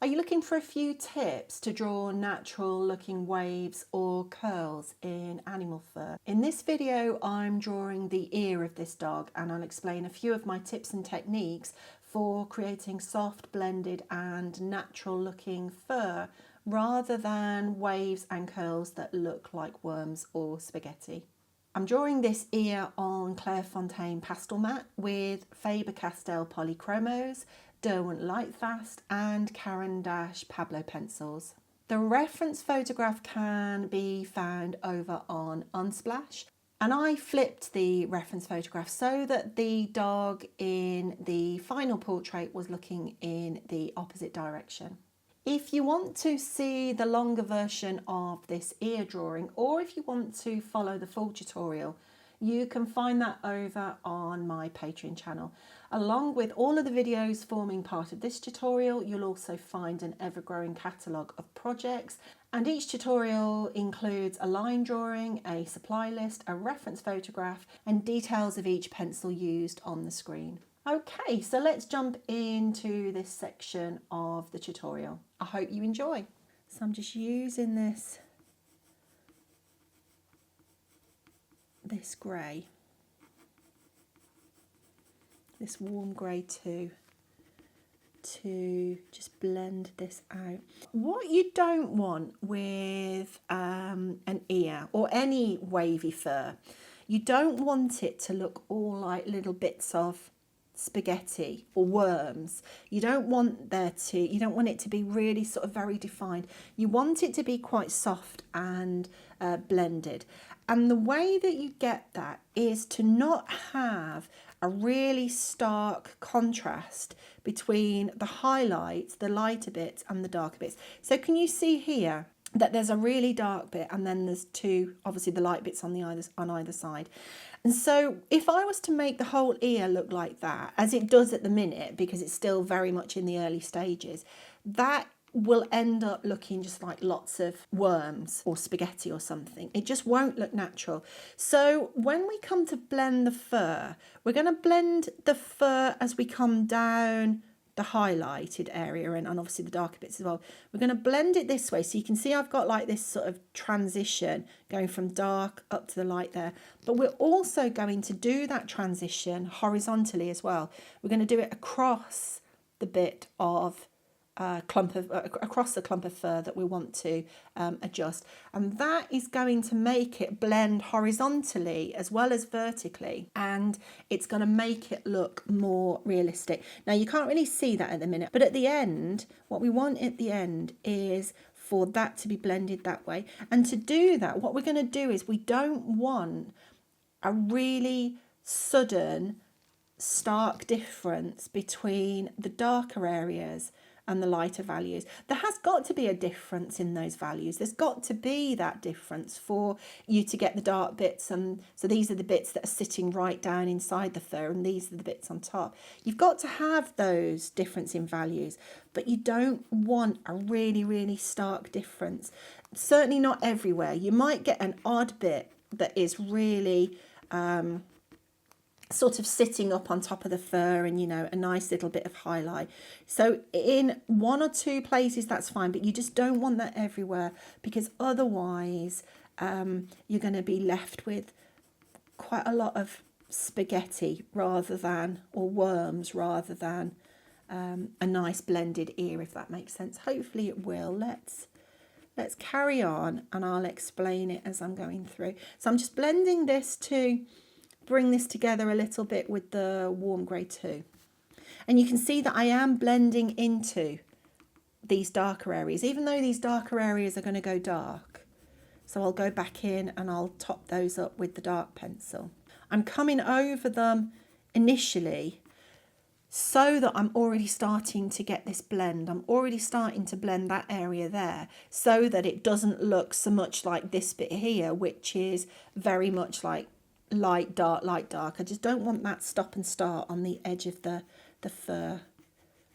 Are you looking for a few tips to draw natural looking waves or curls in animal fur? In this video, I'm drawing the ear of this dog, and I'll explain a few of my tips and techniques for creating soft, blended and natural looking fur rather than waves and curls that look like worms or spaghetti. I'm drawing this ear on Clairefontaine pastel mat with Faber-Castell polychromos, Derwent Lightfast and Caran d'Ache Pablo pencils. The reference photograph can be found over on Unsplash, and I flipped the reference photograph so that the dog in the final portrait was looking in the opposite direction. If you want to see the longer version of this ear drawing, or if you want to follow the full tutorial, you can find that over on my Patreon channel. Along with all of the videos forming part of this tutorial, you'll also find an ever-growing catalogue of projects, and each tutorial includes a line drawing, a supply list, a reference photograph, and details of each pencil used on the screen. Okay, so let's jump into this section of the tutorial. I hope you enjoy. So I'm just using this grey, this warm grey to just blend this out. What you don't want with an ear or any wavy fur, you don't want it to look all like little bits of spaghetti or worms. You don't want it to be really sort of very defined. You want it to be quite soft and blended. And the way that you get that is to not have a really stark contrast between the highlights, the lighter bits and the darker bits. So can you see here that there's a really dark bit and then there's two, obviously the light bits on either side. And so if I was to make the whole ear look like that, as it does at the minute, because it's still very much in the early stages, that will end up looking just like lots of worms or spaghetti or something. It just won't look natural. So when we come to blend the fur, we're going to blend the fur as we come down the highlighted area and obviously the darker bits as well. We're going to blend it this way, so you can see I've got like this sort of transition going from dark up to the light there, but we're also going to do that transition horizontally as well. We're going to do it across the bit of across the clump of fur that we want to adjust, and that is going to make it blend horizontally as well as vertically, and it's going to make it look more realistic. Now you can't really see that at the minute, but at the end, what we want at the end is for that to be blended that way. And to do that, what we're going to do is we don't want a really sudden stark difference between the darker areas and the lighter values. There has got to be a difference in those values. There's got to be that difference for you to get the dark bits, and so these are the bits that are sitting right down inside the fur and these are the bits on top. You've got to have those difference in values, but you don't want a really stark difference. Certainly not everywhere. You might get an odd bit that is really sort of sitting up on top of the fur and, you know, a nice little bit of highlight. So in one or two places that's fine, but you just don't want that everywhere, because otherwise you're going to be left with quite a lot of spaghetti rather than, or worms rather than a nice blended ear, if that makes sense. Hopefully it will. Let's carry on and I'll explain it as I'm going through. So I'm just blending this to bring this together a little bit with the warm grey too. And you can see that I am blending into these darker areas, even though these darker areas are going to go dark. So I'll go back in and I'll top those up with the dark pencil. I'm coming over them initially so that I'm already starting to get this blend. I'm already starting to blend that area there so that it doesn't look so much like this bit here, which is very much like light, dark, light, dark. I just don't want that stop and start on the edge of the fur,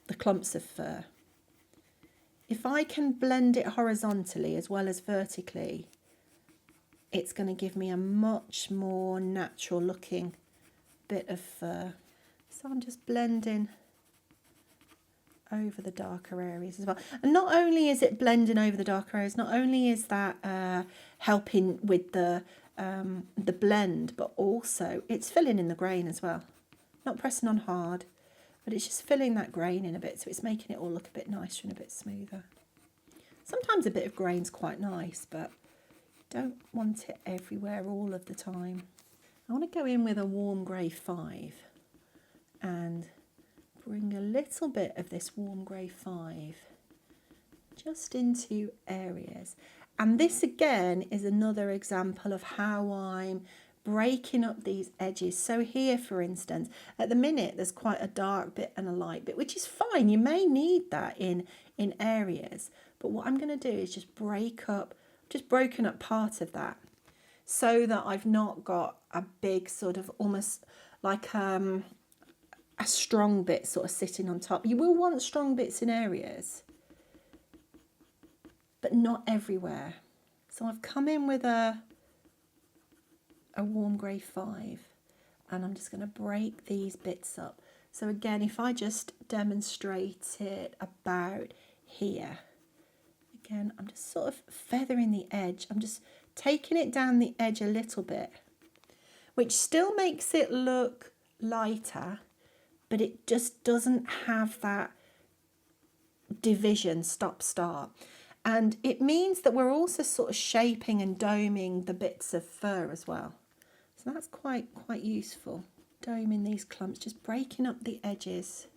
the clumps of fur. If I can blend it horizontally as well as vertically, it's going to give me a much more natural looking bit of fur. So I'm just blending over the darker areas as well. And not only is it blending over the darker areas, not only is that helping with the blend, but also it's filling in the grain as well. Not pressing on hard, but it's just filling that grain in a bit, so it's making it all look a bit nicer and a bit smoother. Sometimes a bit of grain's quite nice, but don't want it everywhere all of the time. I want to go in with a warm grey 5 and bring a little bit of this warm grey 5 just into areas. And this again is another example of how I'm breaking up these edges. So here, for instance, at the minute there's quite a dark bit and a light bit, which is fine. You may need that in areas. But what I'm going to do is just broken up part of that so that I've not got a big sort of almost like a strong bit sort of sitting on top. You will want strong bits in areas, but not everywhere. So I've come in with a warm grey 5 and I'm just going to break these bits up. So again, if I just demonstrate it about here, again, I'm just sort of feathering the edge. I'm just taking it down the edge a little bit, which still makes it look lighter, but it just doesn't have that division, stop-start. And it means that we're also sort of shaping and doming the bits of fur as well. So that's quite useful. Doming these clumps, just breaking up the edges.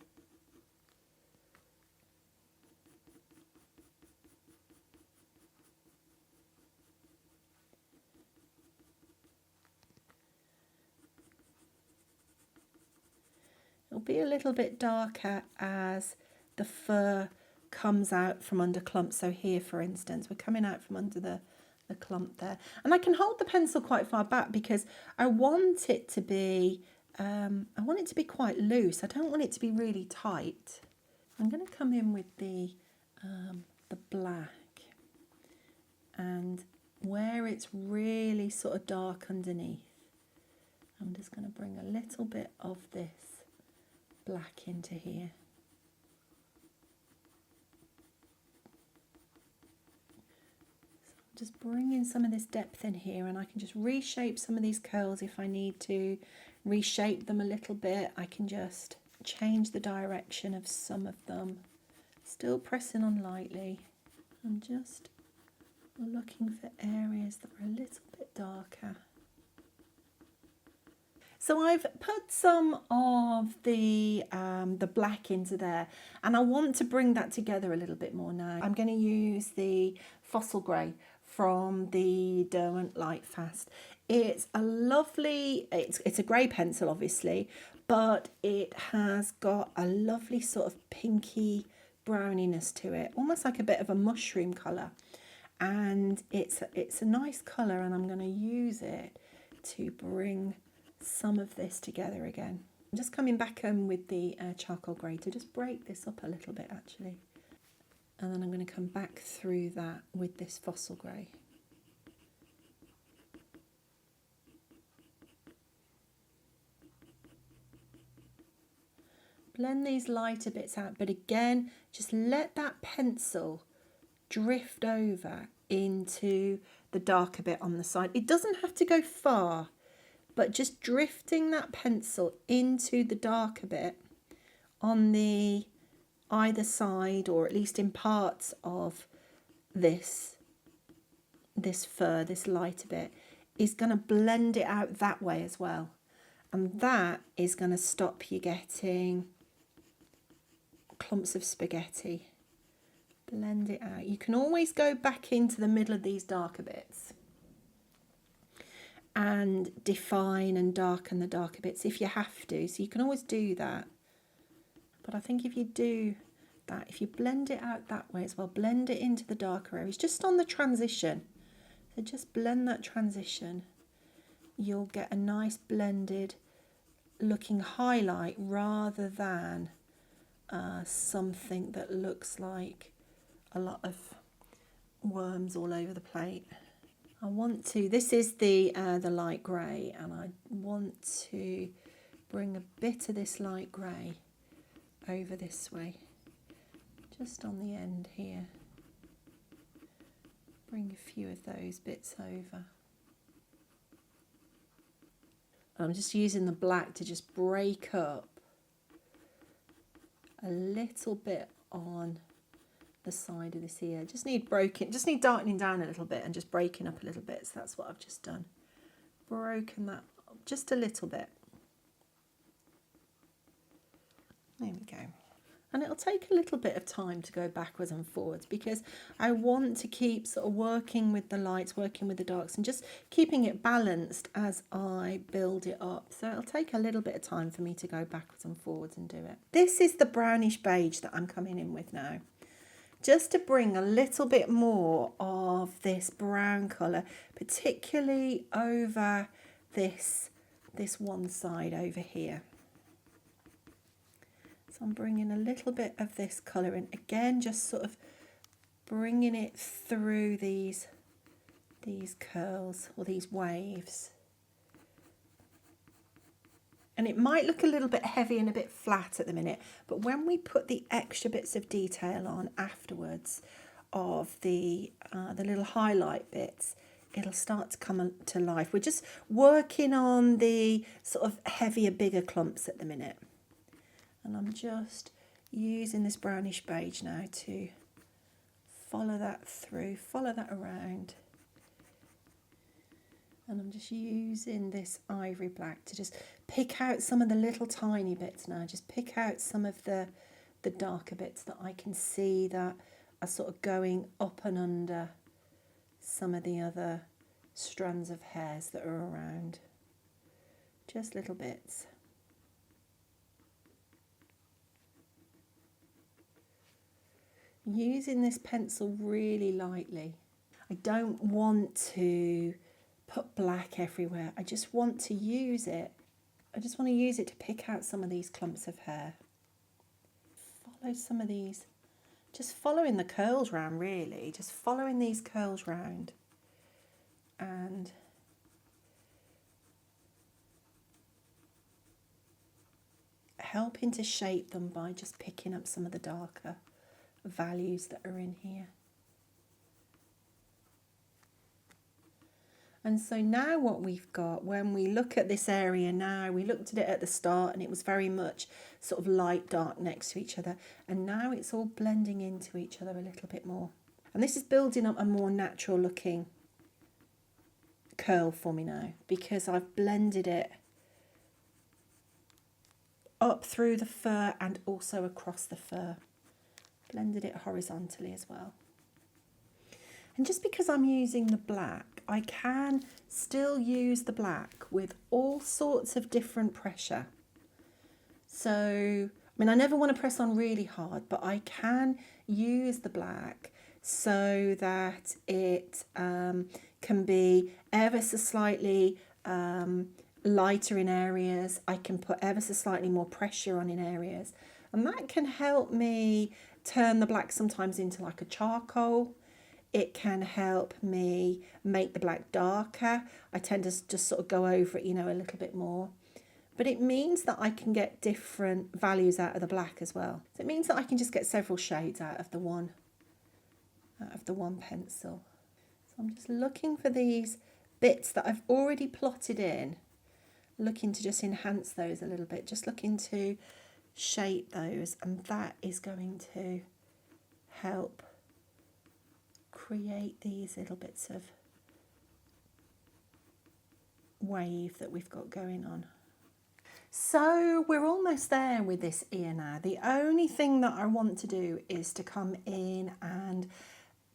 It'll be a little bit darker as the fur comes out from under clumps. So here, for instance, we're coming out from under the clump there. And I can hold the pencil quite far back because I want it to be quite loose. I don't want it to be really tight. I'm going to come in with the black, and where it's really sort of dark underneath, I'm just going to bring a little bit of this black into here. So I'm just bringing some of this depth in here, and I can just reshape some of these curls if I need to, reshape them a little bit. I can just change the direction of some of them, still pressing on lightly. I'm just looking for areas that are a little bit darker. So I've put some of the black into there, and I want to bring that together a little bit more now. I'm going to use the Fossil Grey from the Derwent Lightfast. It's a lovely, it's a grey pencil obviously, but it has got a lovely sort of pinky browniness to it, almost like a bit of a mushroom colour. And it's a nice colour, and I'm going to use it to bring some of this together again. I'm just coming back in with the charcoal grey to just break this up a little bit actually, and then I'm going to come back through that with this Fossil Grey. Blend these lighter bits out, but again, just let that pencil drift over into the darker bit on the side. It doesn't have to go far, but just drifting that pencil into the darker bit on the either side, or at least in parts of this fur, this lighter bit, is going to blend it out that way as well. And that is going to stop you getting clumps of spaghetti. Blend it out. You can always go back into the middle of these darker bits and define and darken the darker bits if you have to. So you can always do that. But I think if you do that, if you blend it out that way as well, blend it into the darker areas, just on the transition. So just blend that transition. You'll get a nice blended looking highlight rather than something that looks like a lot of worms all over the plate. I want to, this is the light grey, and I want to bring a bit of this light grey over this way. just on the end here. Bring a few of those bits over. I'm just using the black to just break up a little bit on the side of this ear. Just need darkening down a little bit and just breaking up a little bit. So that's what I've just done. Broken that up just a little bit. There we go. And it'll take a little bit of time to go backwards and forwards because I want to keep sort of working with the lights, working with the darks and just keeping it balanced as I build it up. So it'll take a little bit of time for me to go backwards and forwards and do it. This is the brownish beige that I'm coming in with now. Just to bring a little bit more of this brown colour, particularly over this one side over here. So I'm bringing a little bit of this colour in, again just sort of bringing it through these curls or these waves. And it might look a little bit heavy and a bit flat at the minute, but when we put the extra bits of detail on afterwards of the little highlight bits, it'll start to come to life. We're just working on the sort of heavier, bigger clumps at the minute. And I'm just using this brownish beige now to follow that through, follow that around. And I'm just using this ivory black to just pick out some of the little tiny bits now. Just pick out some of the darker bits that I can see that are sort of going up and under some of the other strands of hairs that are around. Just little bits. Using this pencil really lightly. I don't want to put black everywhere. I just want to use it. I just want to use it to pick out some of these clumps of hair. Follow some of these. Just following the curls round really. Just following these curls round. And helping to shape them by just picking up some of the darker values that are in here. And so now what we've got, when we look at this area now, we looked at it at the start and it was very much sort of light dark next to each other, and now it's all blending into each other a little bit more. And this is building up a more natural looking curl for me now because I've blended it up through the fur and also across the fur. Blended it horizontally as well. And just because I'm using the black, I can still use the black with all sorts of different pressure. So, I mean, I never want to press on really hard, but I can use the black so that it can be ever so slightly lighter in areas. I can put ever so slightly more pressure on in areas. And that can help me turn the black sometimes into like a charcoal. It can help me make the black darker. I tend to just sort of go over it, you know, a little bit more. But it means that I can get different values out of the black as well. So it means that I can just get several shades out of the one pencil. So I'm just looking for these bits that I've already plotted in, looking to just enhance those a little bit, just looking to shape those, and that is going to help create these little bits of wave that we've got going on. So we're almost there with this ear now. The only thing that I want to do is to come in and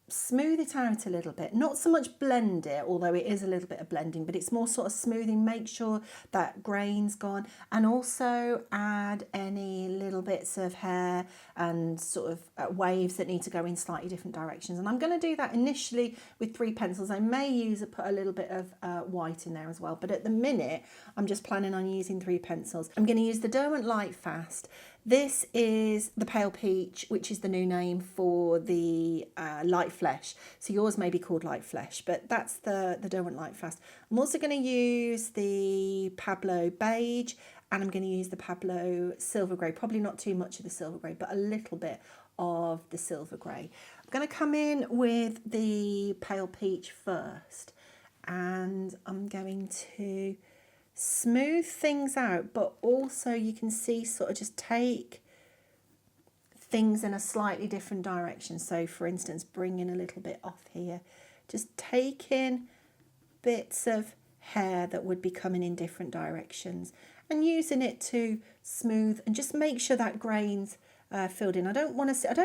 smooth it out a little bit, not so much blend it, although it is a little bit of blending, but it's more sort of smoothing, make sure that grain's gone, and also add any little bits of hair and sort of waves that need to go in slightly different directions. And I'm going to do that initially with 3 pencils. I may put a little bit of white in there as well, but at the minute I'm just planning on using 3 pencils. I'm going to use the Derwent Light Fast. This is the Pale Peach, which is the new name for the Light Flesh. So yours may be called Light Flesh, but that's the Derwent Light Fast. I'm also going to use the Pablo Beige, and I'm going to use the Pablo Silver Grey. Probably not too much of the Silver Grey, but a little bit of the silver grey. I'm going to come in with the pale peach first, and I'm going to smooth things out, but also you can see sort of just take things in a slightly different direction. So for instance, bringing a little bit off here, just taking bits of hair that would be coming in different directions and using it to smooth and just make sure that grain's filled in. I don't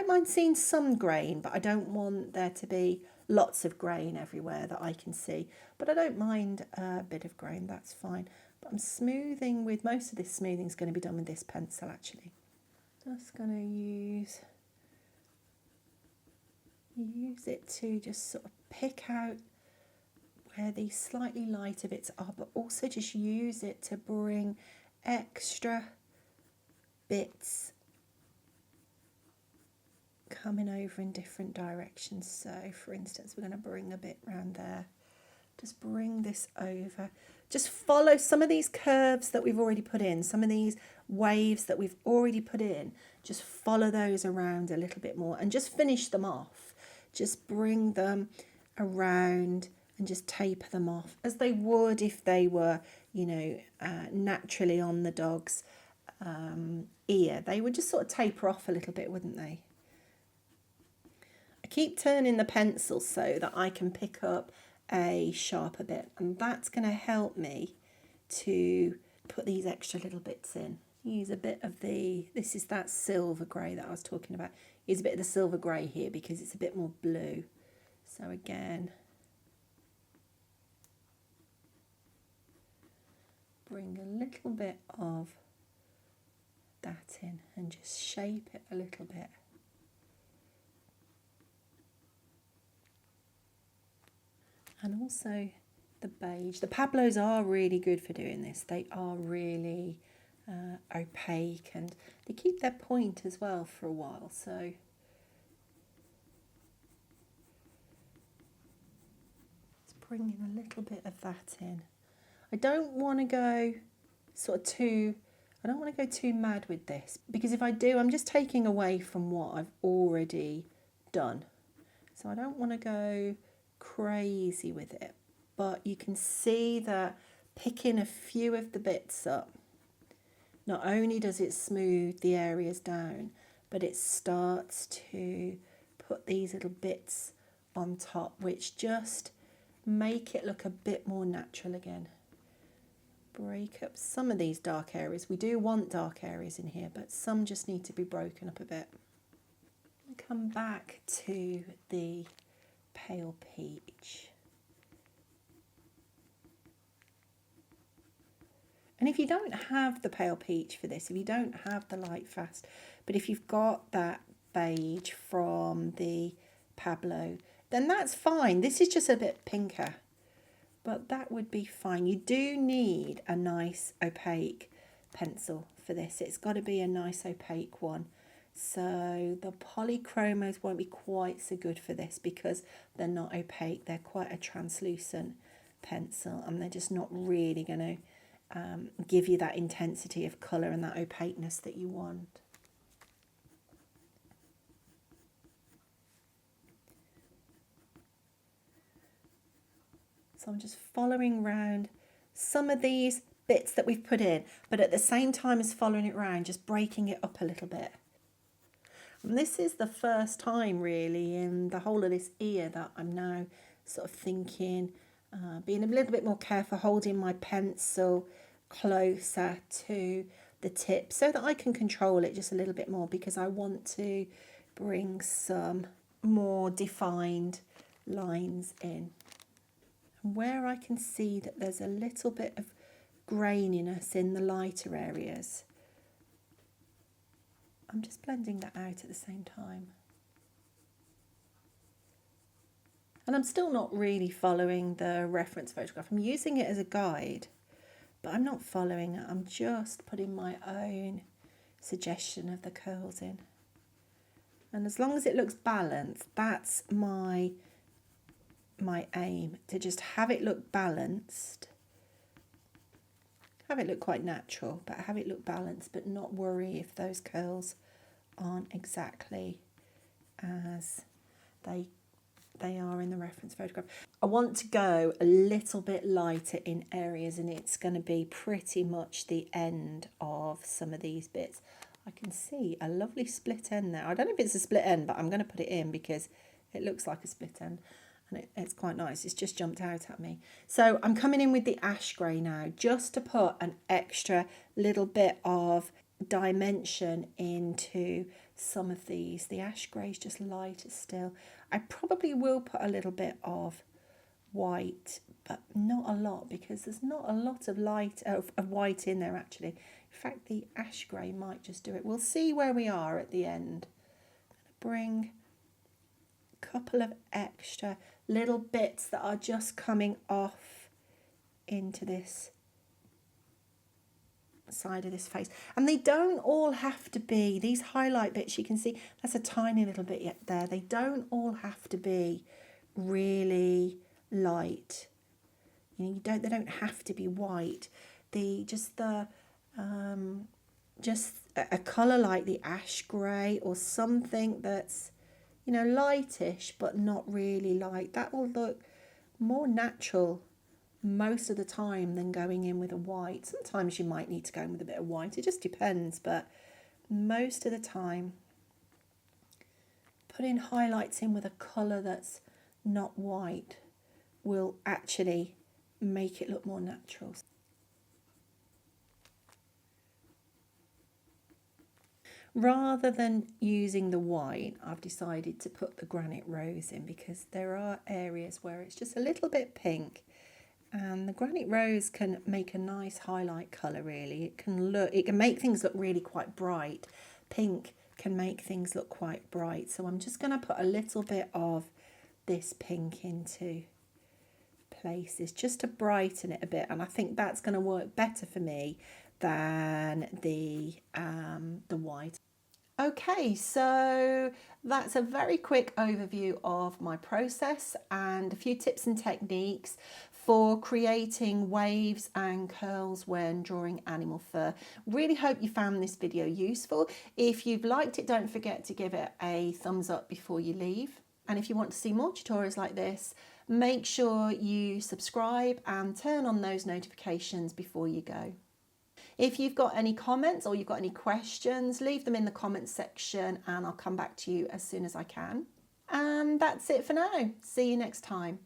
mind seeing some grain, but I don't want there to be lots of grain everywhere that I can see. But I don't mind a bit of grain, that's fine. But I'm smoothing with, most of this smoothing is going to be done with this pencil actually. Just going to use it to just sort of pick out where these slightly lighter bits are, but also just use it to bring extra bits coming over in different directions. So for instance, we're going to bring a bit round there, just bring this over, just follow some of these curves that we've already put in, some of these waves that we've already put in, just follow those around a little bit more and just finish them off. Just bring them around and just taper them off as they would if they were, you know, naturally on the dog's ear. They would just sort of taper off a little bit, wouldn't they? I keep turning the pencil so that I can pick up a sharper bit, and that's going to help me to put these extra little bits in. Use a bit of this is that silver grey that I was talking about. Use a bit of the silver grey here because it's a bit more blue. So again, bring a little bit of that in and just shape it a little bit. And also the beige. The Pablos are really good for doing this. They are really opaque and they keep their point as well for a while. So just bringing a little bit of that in. I don't want to go too mad with this, because if I do, I'm just taking away from what I've already done. So I don't want to go crazy with it, but you can see that picking a few of the bits up, not only does it smooth the areas down, but it starts to put these little bits on top, which just make it look a bit more natural again. Break up some of these dark areas. We do want dark areas in here, but some just need to be broken up a bit. Come back to the pale peach. And if you don't have the pale peach for this, if you don't have the light fast, but if you've got that beige from the Pablo, then that's fine. This is just a bit pinker, but that would be fine. You do need a nice opaque pencil for this. It's got to be a nice opaque one. So the polychromos won't be quite so good for this because they're not opaque. They're quite a translucent pencil, and they're just not really going to give you that intensity of colour and that opaqueness that you want. So I'm just following round some of these bits that we've put in, but at the same time as following it round, just breaking it up a little bit. And this is the first time really in the whole of this ear that I'm now sort of thinking, being a little bit more careful, holding my pencil closer to the tip so that I can control it just a little bit more, because I want to bring some more defined lines in. And where I can see that there's a little bit of graininess in the lighter areas, I'm just blending that out at the same time. And I'm still not really following the reference photograph. I'm using it as a guide, but I'm not following it. I'm just putting my own suggestion of the curls in. And as long as it looks balanced, that's my aim, to just have it look balanced. Have it look quite natural, but have it look balanced, but not worry if those curls aren't exactly as they are in the reference photograph. I want to go a little bit lighter in areas, and it's going to be pretty much the end of some of these bits. I can see a lovely split end there. I don't know if it's a split end, but I'm going to put it in because it looks like a split end, and it's quite nice. It's just jumped out at me. So I'm coming in with the ash grey now, just to put an extra little bit of dimension into some of these. The ash grey is just lighter still. I probably will put a little bit of white, but not a lot, because there's not a lot of white in there actually. In fact, the ash grey might just do it. We'll see where we are at the end. I'm going to bring a couple of extra little bits that are just coming off into this side of this face, and they don't all have to be these highlight bits. You can see that's a tiny little bit yet there. They don't all have to be really light, you know, they don't have to be white. Just a color like the ash gray, or something that's, you know, lightish but not really light, that will look more natural most of the time than going in with a white. Sometimes you might need to go in with a bit of white, it just depends, but most of the time putting highlights in with a colour that's not white will actually make it look more natural. Rather than using the white, I've decided to put the granite rose in, because there are areas where it's just a little bit pink, and the granite rose can make a nice highlight colour really. It can make things look really quite bright. Pink can make things look quite bright. So I'm just going to put a little bit of this pink into places just to brighten it a bit, and I think that's going to work better for me than the white. Okay, so that's a very quick overview of my process and a few tips and techniques for creating waves and curls when drawing animal fur. Really hope you found this video useful. If you've liked it, don't forget to give it a thumbs up before you leave. And if you want to see more tutorials like this, make sure you subscribe and turn on those notifications before you go. If you've got any comments or you've got any questions, leave them in the comments section and I'll come back to you as soon as I can. And that's it for now. See you next time.